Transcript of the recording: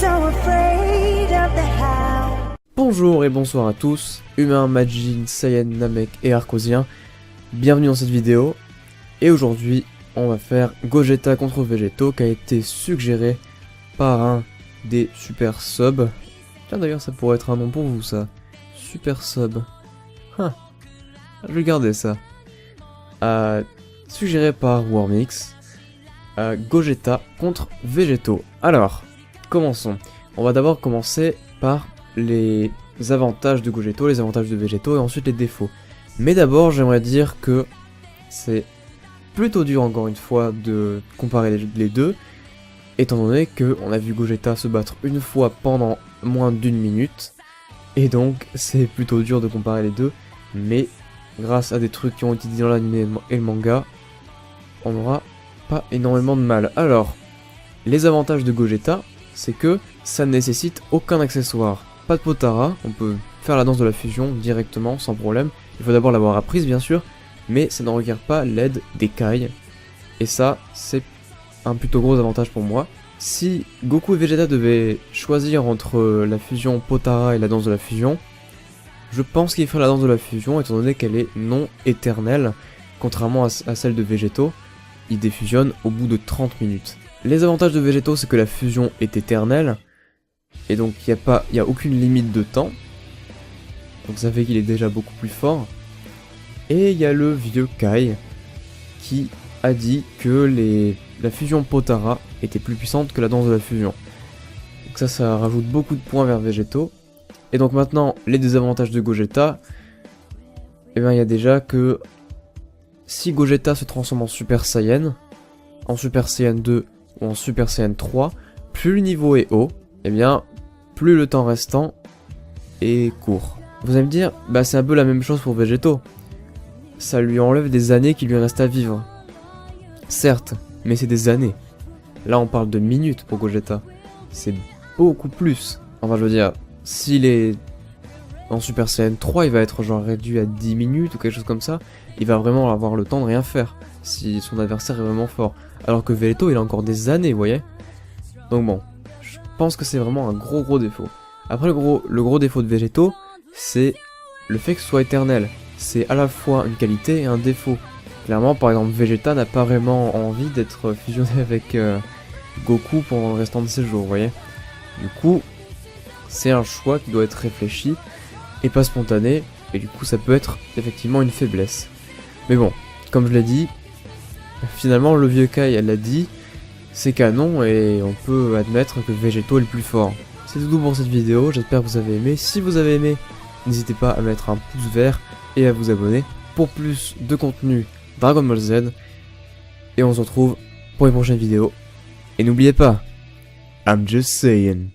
so afraid of the how. Bonjour et bonsoir à tous, humains, Majin, Saiyan, Namek et Arcosiens. Bienvenue dans cette vidéo. Et aujourd'hui, on va faire Gogeta contre Végéto qui a été suggéré par un des super subs. Tiens d'ailleurs ça pourrait être un nom pour vous ça. Super sub. Je vais garder ça. Suggéré par Wormix. Gogeta contre Végéto. Alors, commençons. On va d'abord commencer par les avantages de Gogeta, les avantages de Végéto et ensuite les défauts. Mais d'abord j'aimerais dire que c'est plutôt dur encore une fois de comparer les deux, étant donné que on a vu Gogeta se battre une fois pendant moins d'une minute, et donc c'est plutôt dur de comparer les deux, mais grâce à des trucs qui ont été dit dans l'anime et le manga, on n'aura pas énormément de mal. Alors, les avantages de Gogeta, c'est que ça ne nécessite aucun accessoire. Pas de Potara, on peut faire la danse de la fusion directement, sans problème. Il faut d'abord l'avoir apprise bien sûr, mais ça ne requiert pas l'aide des Kai. Et ça, c'est un plutôt gros avantage pour moi. Si Goku et Vegeta devaient choisir entre la fusion Potara et la danse de la fusion, je pense qu'ils feraient la danse de la fusion étant donné qu'elle est non éternelle, contrairement à celle de Végéto, il défusionne au bout de 30 minutes. Les avantages de Végéto, c'est que la fusion est éternelle, et donc il n'y a aucune limite de temps, donc ça fait qu'il est déjà beaucoup plus fort. Et il y a le vieux Kai qui a dit que la fusion Potara était plus puissante que la danse de la fusion. Donc ça rajoute beaucoup de points vers Végéto. Et donc maintenant, les désavantages de Gogeta, eh bien il y a déjà que si Gogeta se transforme en Super Saiyan 2 ou en Super Saiyan 3, plus le niveau est haut, eh bien plus le temps restant est court. Vous allez me dire, bah c'est un peu la même chose pour Végéto. Ça lui enlève des années qui lui restent à vivre. Certes, mais c'est des années. Là on parle de minutes pour Gogeta. C'est beaucoup plus. Enfin je veux dire, s'il est en Super Saiyan 3, il va être genre réduit à 10 minutes ou quelque chose comme ça. Il va vraiment avoir le temps de rien faire, si son adversaire est vraiment fort. Alors que Végéto, il a encore des années, vous voyez. Donc bon, je pense que c'est vraiment un gros défaut. Après le gros défaut de Végéto, c'est le fait que ce soit éternel. C'est à la fois une qualité et un défaut. Clairement, par exemple, Vegeta n'a pas vraiment envie d'être fusionné avec Goku pendant le restant de ses jours, vous voyez. Du coup, c'est un choix qui doit être réfléchi et pas spontané, et du coup ça peut être effectivement une faiblesse. Mais bon, comme je l'ai dit, finalement le vieux Kai elle l'a dit, c'est canon et on peut admettre que Végéto est le plus fort. C'est tout pour cette vidéo, j'espère que vous avez aimé. Si vous avez aimé, n'hésitez pas à mettre un pouce vert et à vous abonner pour plus de contenu Dragon Ball Z. Et on se retrouve pour les prochaines vidéos. Et n'oubliez pas, I'm just saying.